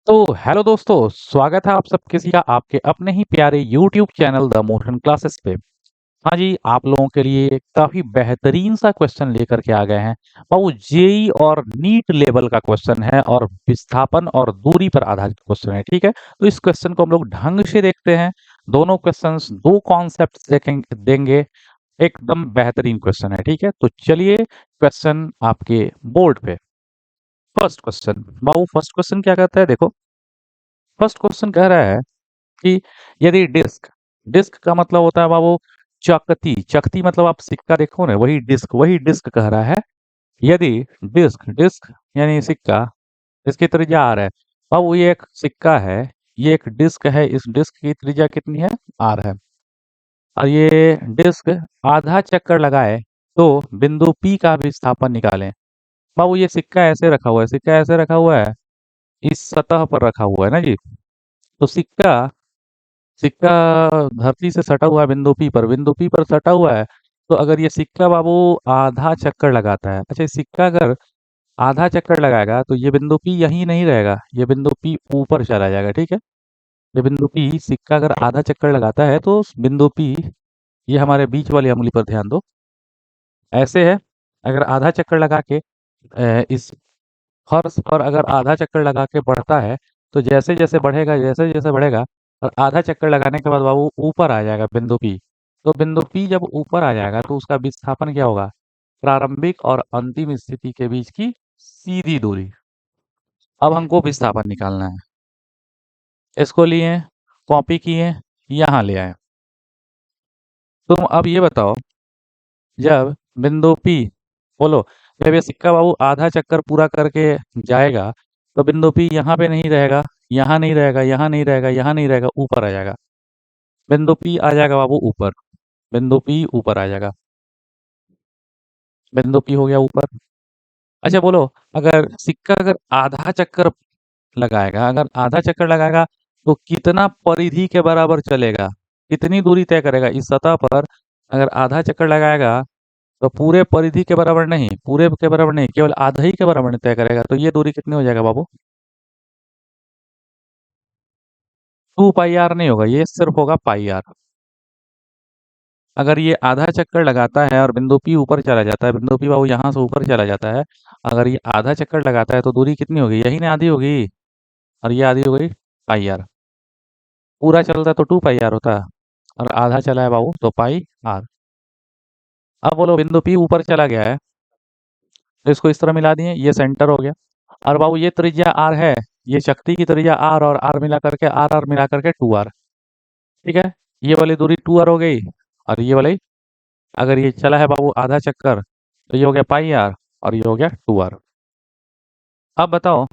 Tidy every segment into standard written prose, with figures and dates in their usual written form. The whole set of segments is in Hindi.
तो हेलो दोस्तों, स्वागत है आप सब किसी का आपके अपने ही प्यारे YouTube channel the motion classes पे। हाँ जी, आप लोगों के लिए एक काफी बेहतरीन सा क्वेश्चन लेकर के आ गए हैं। और वो जेई और नीट लेवल का क्वेश्चन है और विस्थापन और दूरी पर आधारित क्वेश्चन है। ठीक है, तो इस क्वेश्चन को हम लोग ढंग से देखते हैं। दोनों क्वेश्चंस दो कॉन्सेप्ट देंगे। एकदम बेहतरीन क्वेश्चन है। ठीक है, तो चलिए क्वेश्चन आपके बोर्ड पे। फर्स्ट क्वेश्चन बाबू, फर्स्ट क्वेश्चन क्या कहता है, देखो। फर्स्ट क्वेश्चन कह रहा है कि यदि डिस्क, डिस्क का मतलब होता है बाबू चकती, चकती मतलब आप सिक्का देखो ना, वही डिस्क कह रहा है। यदि डिस्क, डिस्क यानी सिक्का, इसकी त्रिज्या आर है। बाबू ये एक सिक्का है, ये एक डिस्क है, इस डिस्क की त्रिज्या कितनी है, आर है। और ये डिस्क आधा चक्कर लगाए तो बिंदु पी का विस्थापन निकालें। बाबू ये सिक्का ऐसे रखा हुआ है, सिक्का ऐसे रखा हुआ है, इस सतह पर रखा हुआ है ना जी। तो सिक्का, सिक्का धरती से सटा हुआ है बिंदु पी पर, बिंदु पी पर सटा हुआ है। तो अगर ये सिक्का बाबू आधा चक्कर लगाता है, अच्छा ये सिक्का अगर आधा चक्कर लगाएगा तो ये बिंदु पी यहीं नहीं रहेगा, ये बिंदु पी ऊपर चला जाएगा। ठीक है, ये बिंदु पी, सिक्का अगर आधा चक्कर लगाता है तो बिंदु पी, ये हमारे बीच वाली उंगली पर ध्यान दो, ऐसे है। अगर आधा चक्कर लगा के इस फर्श पर अगर आधा चक्कर लगा के बढ़ता है, तो जैसे जैसे बढ़ेगा, जैसे जैसे बढ़ेगा, और आधा चक्कर लगाने के बाद बाबू ऊपर आ जाएगा बिंदु पी। तो बिंदु पी जब ऊपर आ जाएगा तो उसका विस्थापन क्या होगा, प्रारंभिक और अंतिम स्थिति के बीच की सीधी दूरी। अब हमको विस्थापन निकालना है। इसको लिए, कॉपी किए, यहाँ ले आए। तुम अब ये बताओ, जब बिंदु पी, बोलो, जब ये सिक्का बाबू आधा चक्कर पूरा करके जाएगा तो बिंदु पी यहाँ पे नहीं रहेगा, यहाँ नहीं रहेगा, यहाँ नहीं रहेगा, यहाँ नहीं रहेगा, ऊपर आ जाएगा। बिंदु पी आ जाएगा बाबू ऊपर, बिंदु पी ऊपर आ जाएगा, बिंदु पी हो गया ऊपर। अच्छा बोलो, अगर सिक्का अगर आधा चक्कर लगाएगा, अगर आधा चक्कर लगाएगा तो कितना परिधि के बराबर चलेगा, कितनी दूरी तय करेगा इस सतह पर। अगर आधा चक्कर लगाएगा तो पूरे परिधि के बराबर नहीं, पूरे के बराबर नहीं, केवल आधा ही के बराबर तय करेगा। तो ये दूरी कितनी हो जाएगा बाबू, 2 पाई आर नहीं होगा, ये सिर्फ होगा पाई आर। अगर ये आधा चक्कर लगाता है और बिंदु पी ऊपर चला जाता है, बिंदु पी बाबू यहाँ से ऊपर चला जाता है, अगर ये आधा चक्कर लगाता है तो दूरी कितनी होगी, यही ना आधी होगी, और ये आधी हो गई पाई आर। पूरा चलता है तो 2 पाई आर होता है, और आधा चला है बाबू तो पाई आर। अब बोलो बिंदु पी ऊपर चला गया है, तो इसको इस तरह मिला दिए, ये सेंटर हो गया। और बाबू ये त्रिज्या आर है, ये शक्ति की त्रिज्या आर, और आर मिला करके, आर आर मिला करके 2 आर। ठीक है, ये वाली दूरी 2 आर हो गई, और ये वाली, अगर ये चला है बाबू आधा चक्कर तो ये हो गया पाई आर, और ये हो गया 2 आर। अब बताओ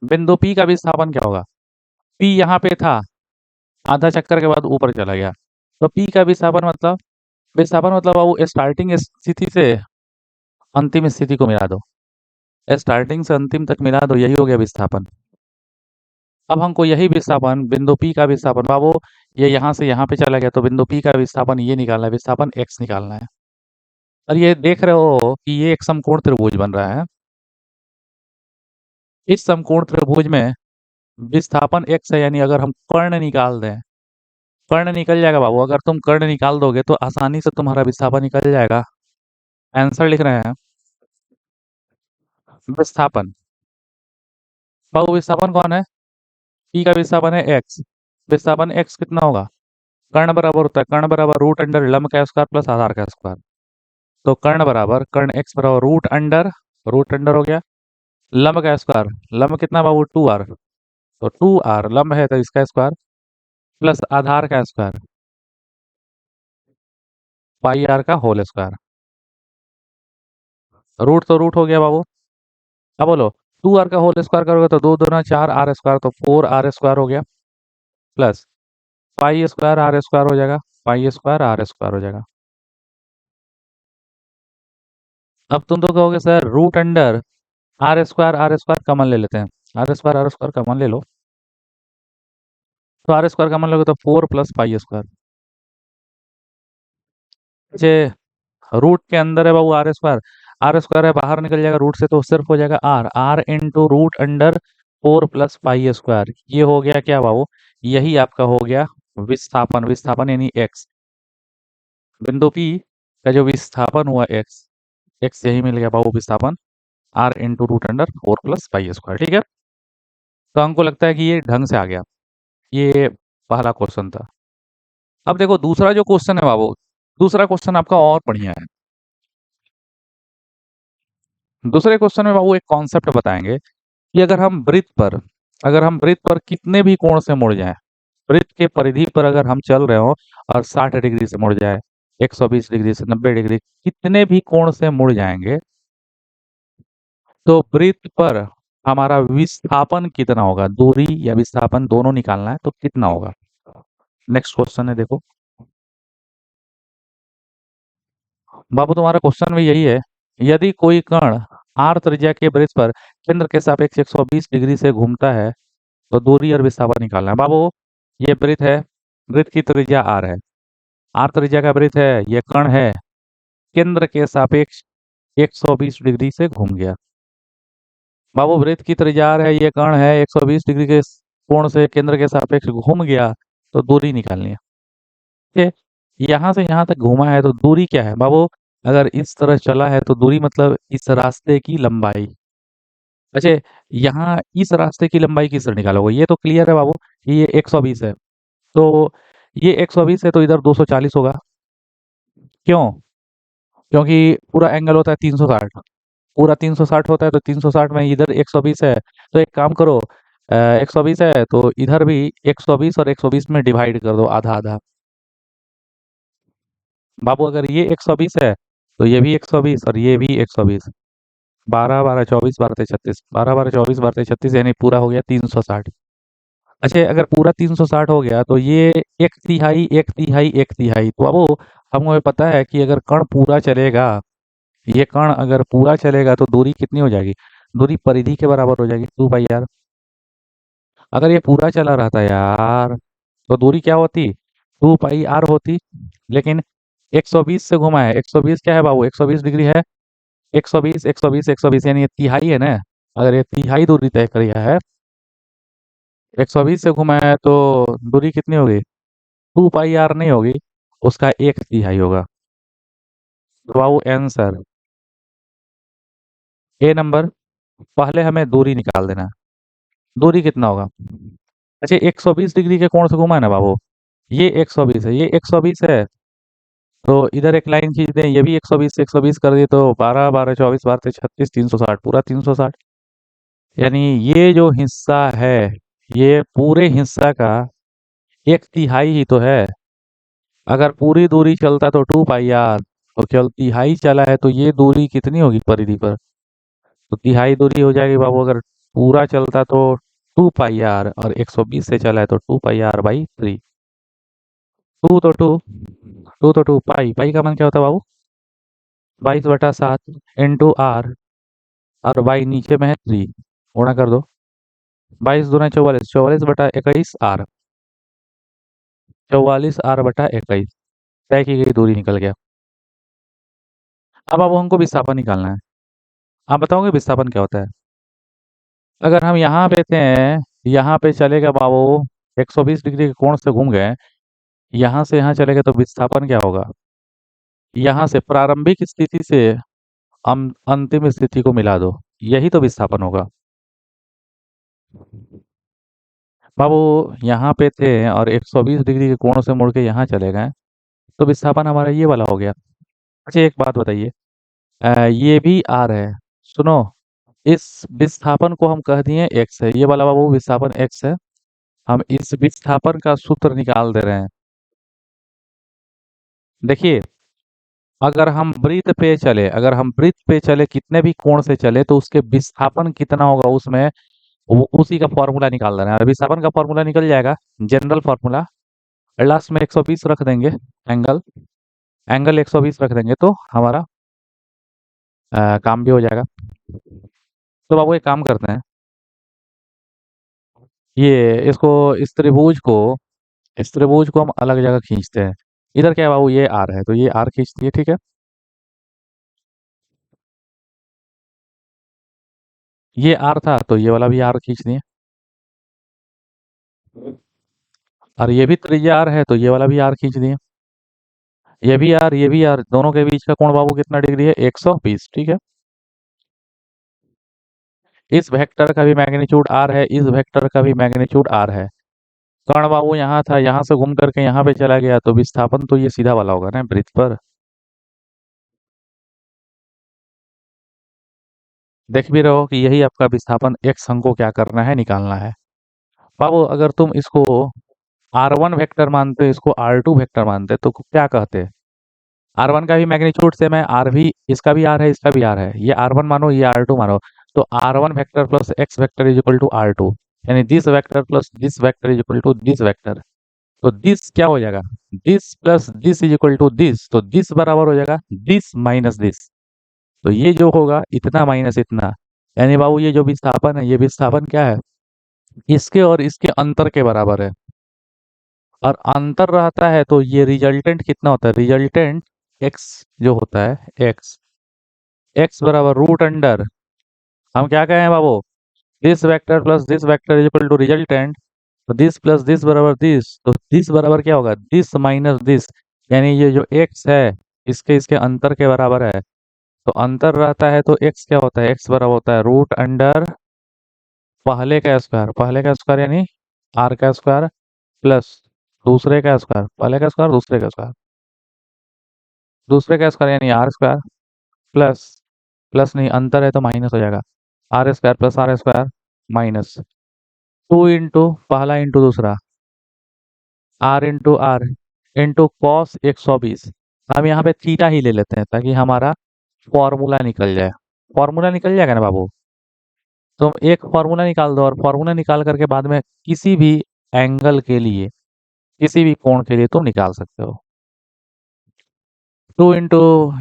बिंदु पी का विस्थापन क्या होगा। पी यहाँ पे था, आधा चक्कर के बाद ऊपर चला गया, तो पी का विस्थापन मतलब, विस्थापन मतलब बाबू स्टार्टिंग स्थिति से अंतिम स्थिति को मिला दो, स्टार्टिंग से अंतिम तक मिला दो, यही हो गया विस्थापन। अब हमको यही विस्थापन, बिंदु पी का विस्थापन बाबू, ये यहाँ से यहाँ पे चला गया, तो बिंदु पी का विस्थापन ये निकालना है, विस्थापन एक्स निकालना है। और ये देख रहे हो कि ये एक समकोण त्रिभुज बन रहा है। इस समकोण त्रिभुज में विस्थापन एक्स है, यानी अगर हम कर्ण निकाल दें, कर्ण निकल जाएगा बाबू, अगर तुम कर्ण निकाल दोगे तो आसानी से तुम्हारा विस्थापन निकल जाएगा। आंसर लिख रहे हैं, विस्थापन, बाबू विस्थापन कौन है, पी का विस्थापन है एक्स। विस्थापन एक्स कितना होगा, कर्ण बराबर होता है, कर्ण बराबर रूट अंडर लंब का स्क्वायर प्लस आधार का स्क्वायर। तो कर्ण बराबर, कर्ण एक्स बराबर रूट अंडर, रूट अंडर हो गया, लंब का स्क्वायर, लंब कितना बाबू 2 आर, तो 2 आर लंब है तो इसका स्क्वायर प्लस आधार का स्क्वायर, पाई आर का होल स्क्वायर। रूट तो रूट हो गया बाबू। अब बोलो 2 आर का होल स्क्वायर करोगे तो दो दूना 4 आर स्क्वायर, तो 4 आर स्क्वायर हो गया, plus pi square R square हो जाएगा, पाई स्क्वायर आर स्क्वायर हो जाएगा। अब तुम तो कहोगे sir root under R square common ले लेते हैं, आर स्क्वायर कमन ले लो, तो आर स्क्वायर कमन लोगे तो 4 + पाई स्क्वायर। रूट के अंदर है बाबू आर स्क्वायर है बाहर निकल जाएगा रूट से, तो सिर्फ हो जाएगा R, R into root under 4 plus pi square, ये हो गया क्या बाबू, यही आपका हो गया विस्थापन। विस्थापन यानी एक्स, बिंदु पी का जो विस्थापन हुआ एक्स, एक्स यही मिल गया बाबू विस्थापन, R into root under 4 plus pi square. ठीक है, तो हमको लगता है कि ये ढंग से आ गया। ये पहला क्वेश्चन था। अब देखो दूसरा जो क्वेश्चन है बाबू, दूसरा क्वेश्चन आपका और बढ़िया है। दूसरे क्वेश्चन में बाबू एक कॉन्सेप्ट बताएंगे कि अगर हम वृत्त पर कितने भी कोण से मुड़ जाएं, वृत्त के परिधि पर अगर हम चल रहे हो और 60 डिग्री से मुड़ जाए, 120 डिग्री से 90 डिग्री, कितने भी कोण से मुड़ जाएंगे तो वृत्त पर हमारा विस्थापन कितना होगा, दूरी या विस्थापन दोनों निकालना है तो कितना होगा। नेक्स्ट क्वेश्चन है देखो बाबू, तुम्हारा क्वेश्चन भी यही है। यदि कोई कण r त्रिज्या के वृत्त पर केंद्र के सापेक्ष 120 डिग्री से घूमता है तो दूरी और विस्थापन निकालना है। बाबू ये वृत्त है, वृत्त की त्रिज्या r है, r त्रिज्या का वृत्त है, ये कण है, केंद्र के सापेक्ष 120 डिग्री से घूम गया। बाबू वृत्त की त्रिज्या r है, ये कण है, 120 डिग्री के कोण से केंद्र के सापेक्ष घूम गया तो दूरी निकालनी है। ठीक है, यहाँ से यहाँ तक घूमा है तो दूरी क्या है बाबू, अगर इस तरह चला है तो दूरी मतलब इस रास्ते की लंबाई। अच्छा, यहाँ इस रास्ते की लंबाई किस तरह निकालोगे, ये तो क्लियर है बाबू, ये 120 है, तो ये 120 है तो इधर 240 होगा। क्यों? क्योंकि पूरा एंगल होता है 360, पूरा 360 होता है, तो 360 में इधर 120 है, तो एक काम करो, 120 है तो इधर भी 120 और 120 में डिवाइड कर दो, आधा आधा। बाबू अगर ये 120 है तो ये भी 120 और ये भी 120, 12 12 24 12 36, 12 12 24 12 36 यानी पूरा हो गया 360। अच्छा, अगर पूरा 360 हो गया तो ये एक तिहाई एक तिहाई एक तिहाई, तो अब हमें पता है कि अगर कण पूरा चलेगा, ये कण अगर पूरा चलेगा तो दूरी कितनी हो जाएगी, दूरी परिधि के बराबर हो जाएगी 2 पाई आर। अगर ये पूरा चला रहता यार तो दूरी क्या होती, 2 पाई आर होती। लेकिन 120 से घुमा है, 120 क्या है बाबू, 120 डिग्री है, 120 120 120 यानी ये तिहाई है ना, अगर ये तिहाई दूरी तय किया है, 120 से घुमा है तो दूरी कितनी होगी, 2 पाई आर नहीं होगी, उसका एक तिहाई होगा। तो बाबू आंसर ए नंबर, पहले हमें दूरी निकाल देना है। दूरी कितना होगा, अच्छा 120 डिग्री के कोण से घुमा है ना बाबू, ये 120 है, ये 120 है, तो इधर एक लाइन खींच दें, ये भी 120 से 120 कर दिए तो 12 12 24 12 36 360, पूरा 360, यानी ये जो हिस्सा है, ये पूरे हिस्सा का एक तिहाई ही तो है। अगर पूरी दूरी चलता तो 2 पाई आर, और केवल तिहाई चला है तो ये दूरी कितनी होगी परिधि पर, तो तिहाई दूरी हो जाएगी बाबू। अगर पूरा चलता तो 2 पाई आर, और 120 से चला है तो 2 पाई आर/3। टू तो टू, टू तो टू, पाई पाई का मान क्या होता है बाबू, 22/7 इंटू आर, और वाई नीचे में है 3, गुणा कर दो, 22 दूना 44, 44/21 आर, 44 r/21, तय की गई दूरी निकल गया। अब हमको विस्थापन निकालना है। आप बताओगे विस्थापन क्या होता है। अगर हम यहाँ पे थे, यहाँ पे चलेगा बाबू, 120 डिग्री के कोण से घूम गए, यहाँ से यहाँ चलेगा तो विस्थापन क्या होगा, यहाँ से प्रारंभिक स्थिति से अंतिम स्थिति को मिला दो, यही तो विस्थापन होगा। बाबू यहाँ पे थे और 120 डिग्री के कोण से मुड़ के यहाँ चले गए, तो विस्थापन हमारा ये वाला हो गया। अच्छा एक बात बताइए, ये भी आर है, सुनो, इस विस्थापन को हम कह दिए एक्स है, ये वाला बाबू विस्थापन एक्स है, हम इस विस्थापन का सूत्र निकाल दे रहे हैं। देखिए, अगर हम वृत्त पे चले कितने भी कोण से चले तो उसके विस्थापन कितना होगा उसमें, वो उसी का फॉर्मूला निकाल देना है, और विस्थापन का फॉर्मूला निकल जाएगा, जनरल फॉर्मूला, लास्ट में 120 रख देंगे, एंगल एंगल 120 रख देंगे तो हमारा काम भी हो जाएगा। तो बाबू एक काम करते हैं, ये इसको इस त्रिभुज को हम अलग जगह खींचते हैं। इधर क्या है बाबू, ये आर है तो ये आर खींच दिए, ठीक है, ये आर था तो ये वाला भी आर खींच दिए। और ये भी त्रिज्या आर है तो ये वाला भी आर खींच दिए। ये भी आर, दोनों के बीच का कोण बाबू कितना डिग्री है? 120। ठीक है। इस वेक्टर का भी मैग्नीट्यूड आर है, इस वेक्टर का भी मैग्नीट्यूड आर है। कर्ण बाबू यहाँ था, यहाँ से घूम करके यहाँ पे चला गया, तो विस्थापन तो ये सीधा वाला होगा ना वृत्त पर। देख भी रहो कि यही आपका विस्थापन एक्स हमको क्या करना है, निकालना है। बाबू अगर तुम इसको R1 वेक्टर मानते, इसको R2 वेक्टर मानते, तो क्या कहते? R1 का भी मैग्नीट्यूड सेम है, आर भी, इसका भी आर है, इसका भी आर है। ये R1 मानो, ये R2 मानो, तो R1 vector plus x vector is equal to R2, यानी this vector plus this vector is equal to this vector. तो दिस क्या हो जाएगा? This plus this is equal to this, तो दिस बराबर हो जाएगा दिस माइनस दिस। तो ये जो होगा इतना माइनस इतना, यानी बाबू ये जो विस्थापन है, ये विस्थापन क्या है? इसके और इसके अंतर के बराबर है। और अंतर रहता है तो ये रिजल्टेंट कितना होता है? रिजल्टेंट एक्स जो होता है, एक्स, एक्स बराबर रूट अंडर, हम क्या कहें बाबू? This vector plus this vector is equal to resultant, तो दिस प्लस दिस बराबर दिस, तो दिस बराबर क्या होगा? दिस माइनस दिस, यानी ये जो एक्स है इसके इसके अंतर के बराबर है। तो अंतर रहता है तो एक्स क्या होता है? एक्स बराबर होता है रूट अंडर पहले का स्क्वायर यानी आर का स्क्वायर, प्लस दूसरे का स्क्वायर, पहले का स्क्वायर दूसरे का स्क्वायर, दूसरे का स्क्वायर यानी आर स्क्वायर, प्लस, प्लस नहीं अंतर है तो माइनस हो जाएगा, R square plus R square minus two into पहला इंटू दूसरा, R into R into cos 120। हम यहाँ पे थीटा ही ले लेते हैं ताकि हमारा फॉर्मूला निकल जाए। फॉर्मूला निकल जाएगा ना बाबू? तुम एक फॉर्मूला निकाल दो और फॉर्मूला निकाल करके बाद में किसी भी एंगल के लिए, किसी भी कोण के लिए तुम निकाल सकते हो। Two into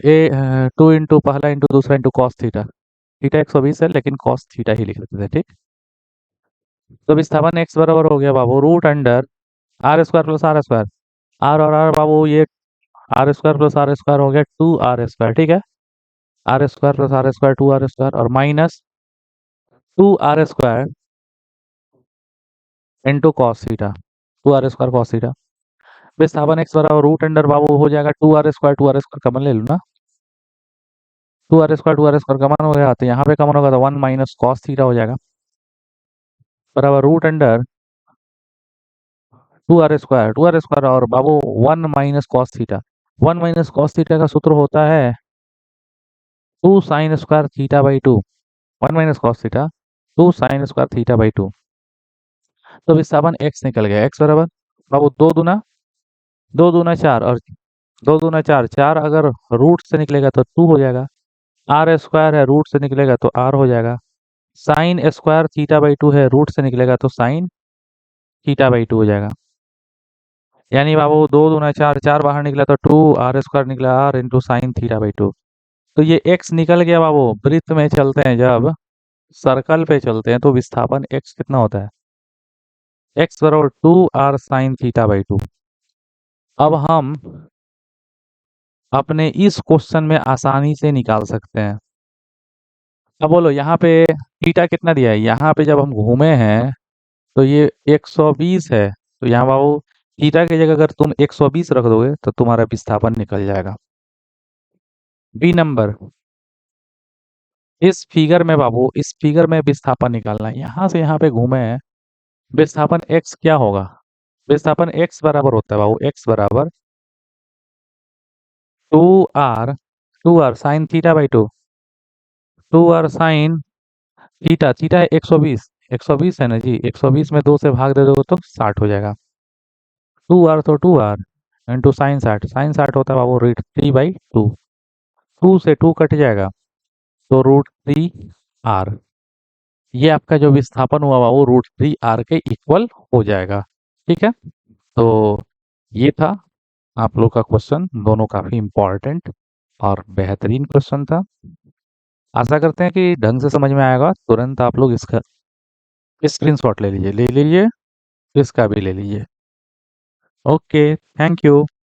A, to into पहला इंटू दूसरा इंटू कॉस थीटा, थीटा 120 है लेकिन कॉस थीटा ही लिख लेते थे। ठीक। तो विस्थापन एक्स बराबर हो गया बाबू root under R square plus R square, R और आर बाबू ये R square plus R square हो गया 2r स्क्वायर। ठीक है। R square plus R square 2r square और minus 2r square into cos theta, 2r square cos theta. विस्थापन एक्स बराबर रूट अंडर बाबू हो जाएगा 2r स्क्वायर कमन ले लो ना, 2r स्क्वायर कमन हो गया, तो यहाँ पे कमन होगा तो 1 माइनस कॉस थीटा हो जाएगा, बराबर रूट अंडर 2r स्क्वायर और बाबू 1 minus cos theta. 1 minus cos theta का सूत्र होता है 2 sine square theta by 2। 1 minus cos theta 2 sine square theta by 2। तो विस्थापन एक्स निकल गया, एक्स बराबर बाबू दो दूना चार, और दो दूना चार, चार अगर रूट से निकलेगा तो 2 हो जाएगा, आर स्क्वायर है रूट से निकलेगा तो आर हो जाएगा, साइन स्क्वायर थीटा बाई 2 है रूट से निकलेगा तो साइन थीटा बाई 2 हो जाएगा। यानी बाबू दो दूना चार, चार बाहर निकला तो 2r स्क्वायर निकला R into sine theta by 2। तो ये x निकल गया बाबू। वृत्त में चलते हैं जब, सर्कल पे चलते हैं तो विस्थापन x कितना होता है? x बराबर 2r साइन थीटा बाई 2। अब हम अपने इस क्वेश्चन में आसानी से निकाल सकते हैं। अब बोलो यहाँ पे थीटा कितना दिया है? यहाँ पे जब हम घूमे हैं तो ये 120 है, तो यहाँ बाबू थीटा की जगह अगर तुम 120 रख दोगे तो तुम्हारा विस्थापन निकल जाएगा। बी नंबर, इस फिगर में बाबू, इस फिगर में विस्थापन निकालना है, यहाँ से यहाँ पे घूमे हैं, विस्थापन x क्या होगा? विस्थापन x बराबर होता है बाबू, x बराबर 2r, 2r sign theta by 2, 2r sine theta, theta है 120, 120 है ना जी, 120 में 2 से भाग दे दो तो 60 हो जाएगा, 2r तो 2r इंटू साइन 60, साइन 60 होता है बाबू रूट 3/2, 2 से 2 कट जाएगा तो √3r। ये आपका जो विस्थापन हुआ वो √3r के इक्वल हो जाएगा। ठीक है। तो ये था आप लोग का क्वेश्चन, दोनों काफी इंपॉर्टेंट और बेहतरीन क्वेश्चन था। आशा करते हैं कि ढंग से समझ में आएगा। तुरंत आप लोग इसका स्क्रीनशॉट ले लीजिए, इसका भी ले लीजिए। Okay, thank you.